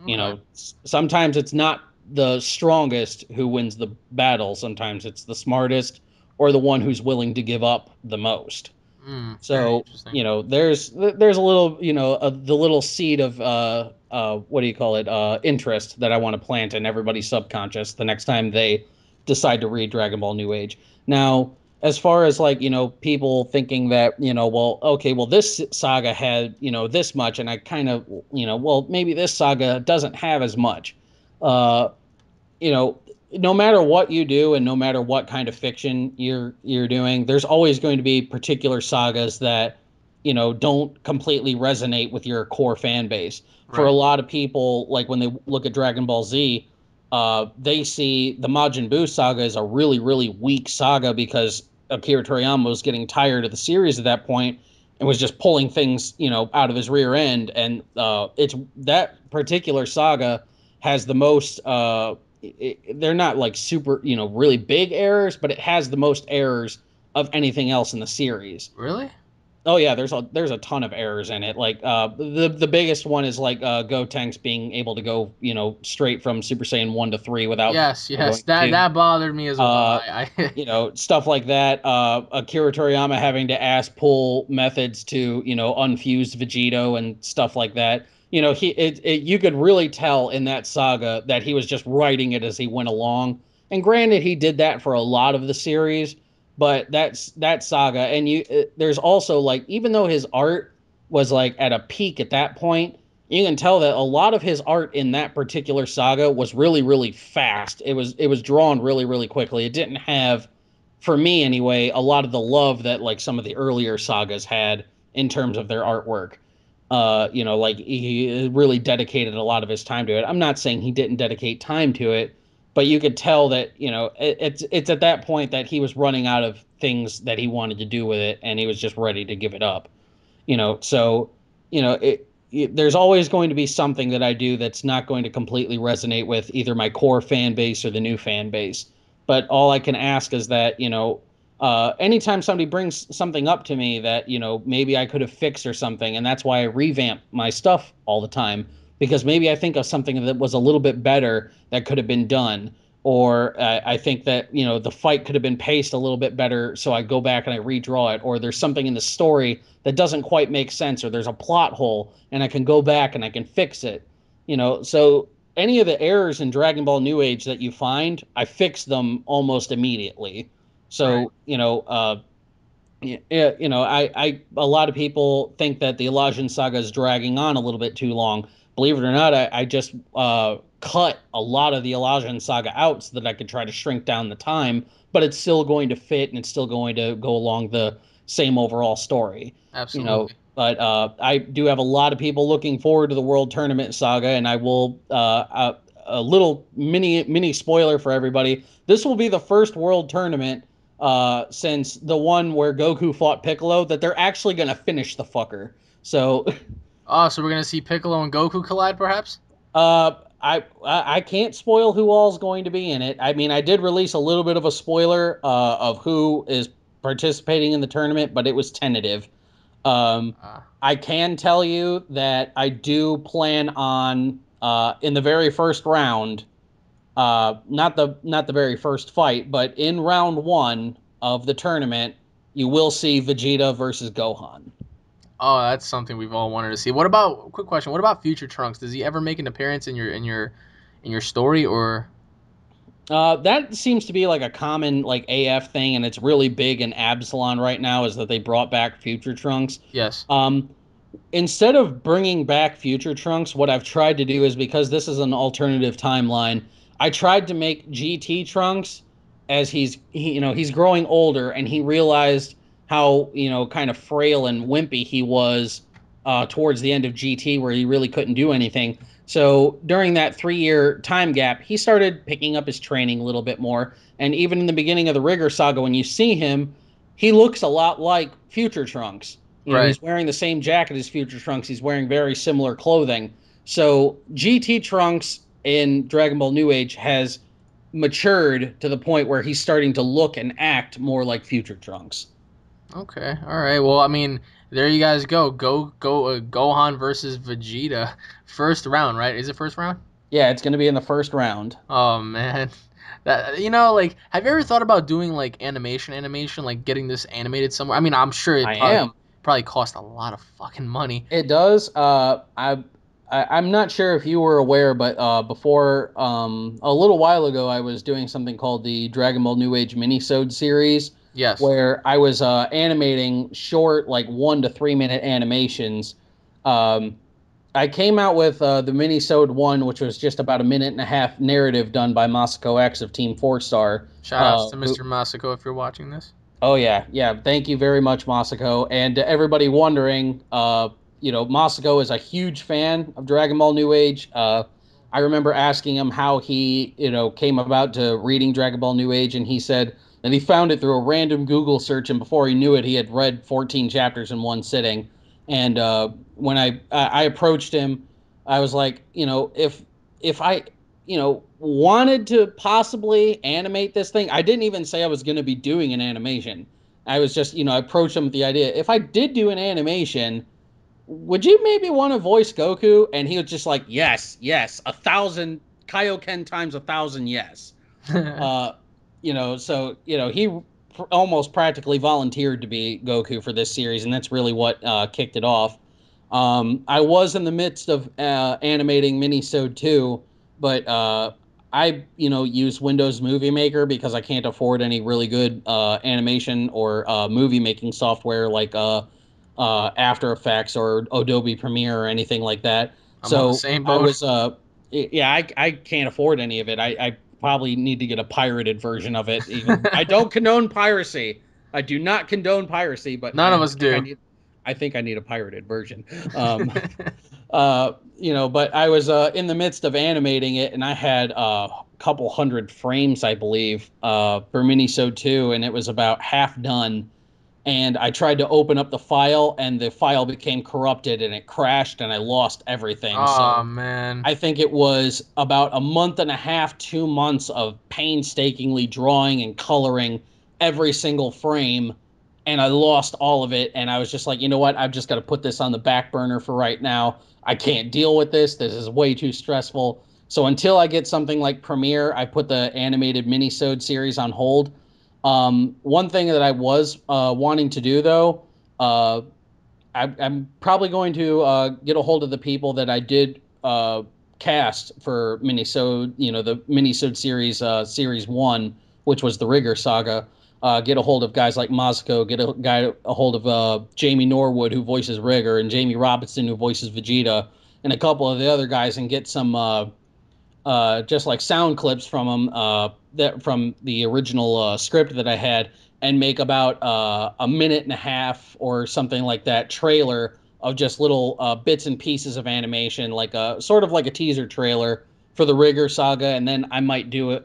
Okay. Sometimes it's not the strongest who wins the battle. Sometimes it's the smartest or the one who's willing to give up the most. Very So interesting. there's a little the little seed of what do you call it interest that I want to plant in everybody's subconscious the next time they decide to read Dragon Ball New Age. Now, as far as like people thinking that well, okay, well, this saga had this much, and I kind of well, maybe this saga doesn't have as much. Uh, you know, no matter what you do and no matter what kind of fiction you're doing, there's always going to be particular sagas that don't completely resonate with your core fan base. For a Right. lot of people, like when they look at Dragon Ball Z, they see the Majin Buu saga as a really really weak saga because Akira Toriyama was getting tired of the series at that point and was just pulling things out of his rear end, and it's that particular saga has the most they're not like super, really big errors, but it has the most errors of anything else in the series. Really? Oh yeah, there's a ton of errors in it. Like the biggest one is like Gotenks being able to go, straight from Super Saiyan 1 to 3 without Yes, yes, going that to 2. that bothered me as well. Uh I Stuff like that. Akira Toriyama having to ask pull methods to, unfuse Vegito and stuff like that. You could really tell in that saga that he was just writing it as he went along. And granted, he did that for a lot of the series, but that saga. And there's also like, even though his art was like at a peak at that point, you can tell that a lot of his art in that particular saga was really, really fast. It was drawn really, really quickly. It didn't have, for me anyway, a lot of the love that like some of the earlier sagas had in terms of their artwork. Like he really dedicated a lot of his time to it. I'm not saying he didn't dedicate time to it, but you could tell that, it's at that point that he was running out of things that he wanted to do with it, and he was just ready to give it up. So there's always going to be something that I do that's not going to completely resonate with either my core fan base or the new fan base. But all I can ask is that, anytime somebody brings something up to me that, maybe I could have fixed or something, and that's why I revamp my stuff all the time, because maybe I think of something that was a little bit better that could have been done. Or I think that, the fight could have been paced a little bit better, so I go back and I redraw it. Or there's something in the story that doesn't quite make sense, or there's a plot hole, and I can go back and I can fix it. So any of the errors in Dragon Ball New Age that you find, I fix them almost immediately. right. So, I a lot of people think that the Elijah Saga is dragging on a little bit too long. Believe it or not, I just cut a lot of the Elijah Saga out so that I could try to shrink down the time, but it's still going to fit and it's still going to go along the same overall story. Absolutely. But I do have a lot of people looking forward to the World Tournament Saga, and I will a little mini spoiler for everybody. This will be the first World Tournament since the one where Goku fought Piccolo that they're actually gonna finish the fucker. So Oh, so we're gonna see Piccolo and Goku collide, perhaps? I can't spoil who all's going to be in it. I mean, I did release a little bit of a spoiler of who is participating in the tournament, but it was tentative. Um, Uh, I can tell you that I do plan on in the very first round, not the very first fight, but in round one of the tournament, you will see Vegeta versus Gohan. oh, that's something we've all wanted to see. What about quick question? What about Future Trunks? Does he ever make an appearance in your story or? That seems to be like a common like AF thing, and it's really big in Absalon right now. Is that they brought back Future Trunks? Yes. Um, Instead of bringing back Future Trunks, what I've tried to do is, because this is an alternative timeline, I tried to make GT Trunks as he's growing older, and he realized how, kind of frail and wimpy he was towards the end of GT, where he really couldn't do anything. So during that 3 year time gap, he started picking up his training a little bit more. And even in the beginning of the Rigger Saga, when you see him, he looks a lot like Future Trunks. Right. He's wearing the same jacket as Future Trunks. He's wearing very similar clothing. So GT Trunks in Dragon Ball New Age has matured to the point where he's starting to look and act more like Future Trunks. Okay. All right. Well, I mean, there you guys go. Gohan versus Vegeta, first round, right? Is it first round? Yeah, it's going to be in the first round. Oh man. That like have you ever thought about doing like animation, like getting this animated somewhere? I mean, I'm sure it I probably am. probably cost a lot of fucking money. It does. I'm not sure if you were aware, but before a little while ago, I was doing something called the Dragon Ball New Age Minisode series, Yes. where I was animating short, like 1 to 3 minute animations. Um, I came out with the Minisode one, which was just about a minute and a half narrative done by Masako X of Team Four Star. Shout outs to Mr. Masako if you're watching this. Oh yeah, yeah. Thank you very much, Masako. And to everybody wondering, Masako is a huge fan of Dragon Ball New Age. I remember asking him how he, came about to reading Dragon Ball New Age, and he said that he found it through a random Google search, and before he knew it, he had read 14 chapters in one sitting. And when I approached him, I was like, if I, wanted to possibly animate this thing, I didn't even say I was going to be doing an animation. I was just, I approached him with the idea, if I did do an animation, would you maybe want to voice Goku? And he was just like, yes, yes, 1,000 Kaioken times 1,000, yes. Uh, so he almost practically volunteered to be Goku for this series, and that's really what kicked it off. I was in the midst of animating Minisode 2, but I use Windows Movie Maker because I can't afford any really good animation or movie making software like After Effects or Adobe Premiere or anything like that. I'm on the So same I boat. was yeah, I can't afford any of it. I probably need to get a pirated version of it. Even I don't condone piracy. I do not condone piracy, but None of us think I do. need I think I need a pirated version. Um, but I was in the midst of animating it, and I had a couple hundred frames, I believe, for Minisode 2, and it was about half done. And I tried to open up the file, and the file became corrupted, and it crashed, and I lost everything. Oh So man. I think it was about a month and a half, 2 months of painstakingly drawing and coloring every single frame. And I lost all of it. And I was just like, you know what? I've just got to put this on the back burner for right now. I can't deal with this. This is way too stressful. So until I get something like Premiere, I put the animated minisode series on hold. One thing that I was wanting to do, though, I'm probably going to get a hold of the people that I did cast for Minisode, the Minisode series, series one, which was the Rigger saga. Get a hold of guys like Mosco, get a hold of Jamie Norwood, who voices Rigger, and Jamie Robinson, who voices Vegeta, and a couple of the other guys, and get some just like sound clips from them that from the original script that I had, and make about a minute and a half or something like that trailer of just little bits and pieces of animation, like a sort of like a teaser trailer for the Rigger saga, and then I might do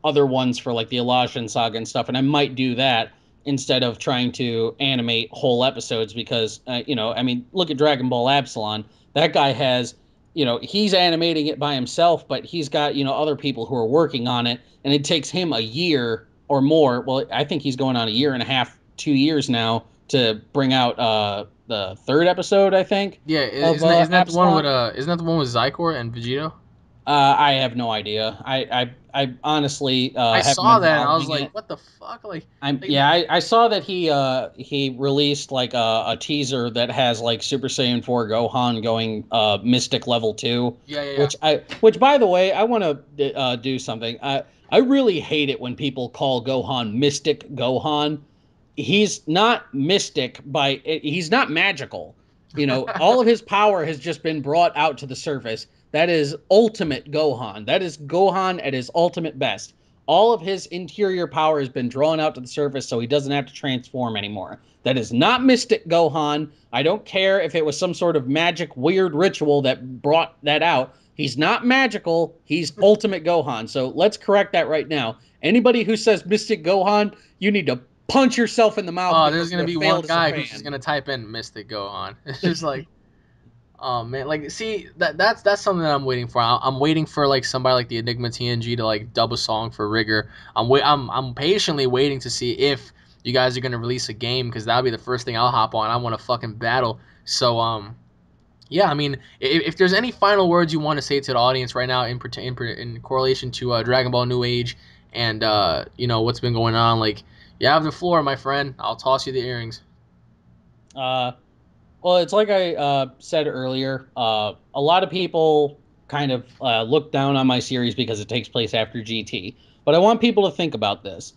other ones for like the Elijah saga and stuff, and I might do that instead of trying to animate whole episodes because I mean, look at Dragon Ball Absalon. That guy has he's animating it by himself, but he's got, other people who are working on it, and it takes him a year or more. Well, I think he's going on a year and a half, 2 years now to bring out the third episode, I think, Yeah, of isn't that the one with Absalon. Zycor and Vegito? I have no idea. I honestly I haven't saw been that and I was following like, it. what the fuck? Like I saw that he released like a teaser that has like Super Saiyan 4 Gohan going Mystic level 2, yeah, yeah, yeah. which by the way, I want to do something. I really hate it when people call Gohan Mystic Gohan. He's not mystic he's not magical. All of his power has just been brought out to the surface. That is ultimate Gohan. That is Gohan at his ultimate best. All of his interior power has been drawn out to the surface so he doesn't have to transform anymore. That is not Mystic Gohan. I don't care if it was some sort of magic weird ritual that brought that out. He's not magical. He's Ultimate Gohan. So let's correct that right now. Anybody who says Mystic Gohan, you need to punch yourself in the mouth Oh, there's because you gonna have be one failed as a guy who's just fan. gonna type in Mystic Gohan. It's just like, oh man, like see that's something that I'm waiting for. I'm waiting for like somebody like the Enigma TNG to like dub a song for Rigger. I'm patiently waiting to see if you guys are gonna release a game because that'll be the first thing I'll hop on. I want to fucking battle. So yeah, I mean, if there's any final words you want to say to the audience right now in correlation to Dragon Ball New Age and what's been going on, like you have the floor, my friend. I'll toss you the earrings. Uh, Well, it's like I said earlier. A lot of people kind of look down on my series because it takes place after GT. But I want people to think about this.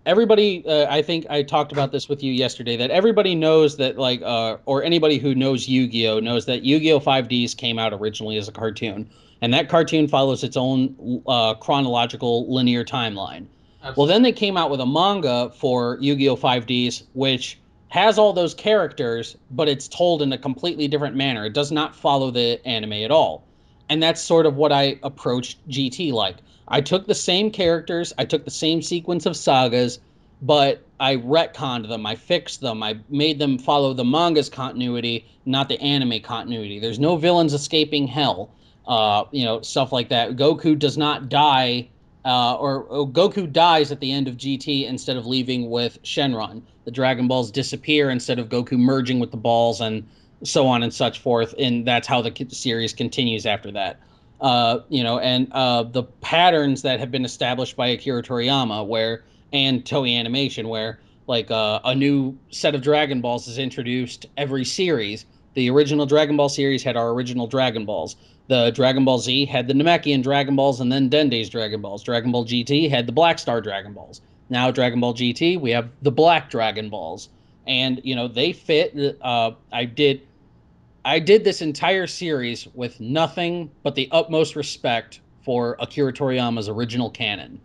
Everybody, I think I talked about this with you yesterday, that everybody knows that, like, or anybody who knows Yu-Gi-Oh knows that Yu-Gi-Oh 5Ds came out originally as a cartoon. And that cartoon follows its own chronological linear timeline. Well, then they came out with a manga for Yu-Gi-Oh 5Ds, which has all those characters, but it's told in a completely different manner. It does not follow the anime at all. And that's sort of what I approached GT like. I took the same characters, I took the same sequence of sagas, but I retconned them, I fixed them, I made them follow the manga's continuity, not the anime continuity. There's no villains escaping hell, stuff like that. Goku does not die or Goku dies at the end of GT instead of leaving with Shenron. The Dragon Balls disappear instead of Goku merging with the balls, and so on and such forth. And that's how the series continues after that. The patterns that have been established by Akira Toriyama, and Toei Animation, where a new set of Dragon Balls is introduced every series. The original Dragon Ball series had our original Dragon Balls. The Dragon Ball Z had the Namekian Dragon Balls and then Dende's Dragon Balls. Dragon Ball GT had the Black Star Dragon Balls. Now Dragon Ball GT, we have the Black Dragon Balls, and they fit. I did this entire series with nothing but the utmost respect for Akira Toriyama's original canon.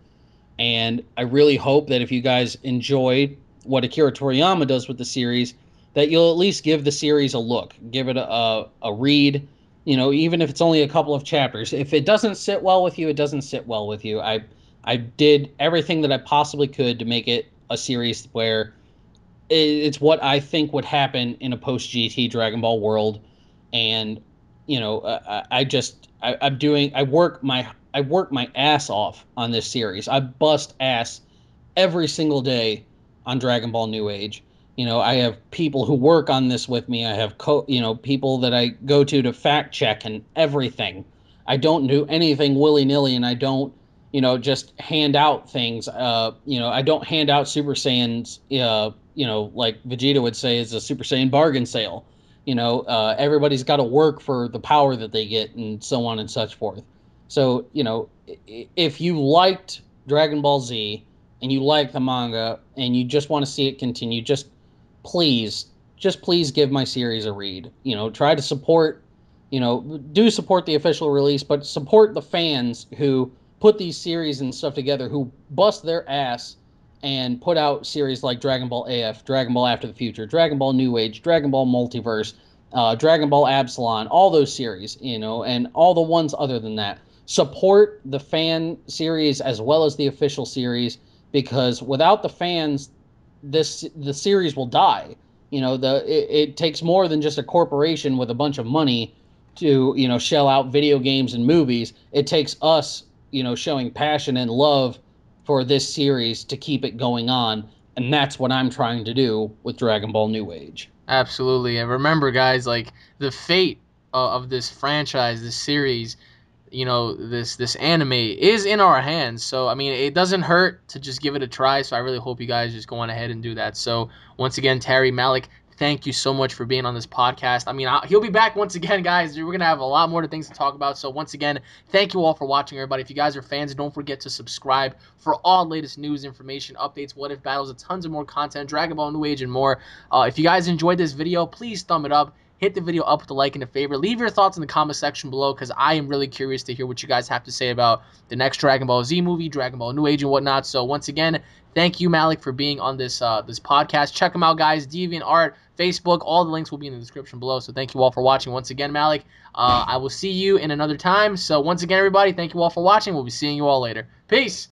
And I really hope that if you guys enjoyed what Akira Toriyama does with the series, that you'll at least give the series a look, give it a read, even if it's only a couple of chapters. If it doesn't sit well with you, it doesn't sit well with you. I did everything that I possibly could to make it a series where it's what I think would happen in a post GT Dragon Ball world, and I work my ass off on this series. I bust ass every single day on Dragon Ball New Age. I have people who work on this with me. I have people that I go to fact check and everything. I don't do anything willy nilly, and I don't just hand out things. I don't hand out Super Saiyans. Like Vegeta would say, is a Super Saiyan bargain sale. Everybody's got to work for the power that they get, and so on and such forth. So, if you liked Dragon Ball Z and you like the manga and you just want to see it continue, please, just please give my series a read. Try to support, do support the official release, but support the fans who put these series and stuff together, who bust their ass and put out series like Dragon Ball AF, Dragon Ball After the Future, Dragon Ball New Age, Dragon Ball Multiverse, Dragon Ball Absalon, all those series, and all the ones other than that. Support the fan series as well as the official series, because without the fans, the series will die. It takes more than just a corporation with a bunch of money to shell out video games and movies. It takes us showing passion and love for this series to keep it going on, and that's what I'm trying to do with Dragon Ball New Age. Absolutely. And remember, guys, like the fate of this franchise, this series, this anime is in our hands. So I mean, it doesn't hurt to just give it a try. So I really hope you guys just go on ahead and do that. So once again, Terry, Malik, thank you so much for being on this podcast. I mean, he'll be back once again, guys. We're gonna have a lot more things to talk about. So once again, thank you all for watching, everybody. If you guys are fans, don't forget to subscribe for all latest news, information, updates, what if battles, and tons of more content, Dragon Ball New Age, and more. If you guys enjoyed this video, please thumb it up. Hit the video up with a like and a favorite. Leave your thoughts in the comment section below, because I am really curious to hear what you guys have to say about the next Dragon Ball Z movie, Dragon Ball New Age, and whatnot. So once again, thank you, Malik, for being on this podcast. Check them out, guys. DeviantArt, Facebook, all the links will be in the description below. So thank you all for watching. Once again, Malik, I will see you in another time. So once again, everybody, thank you all for watching. We'll be seeing you all later. Peace.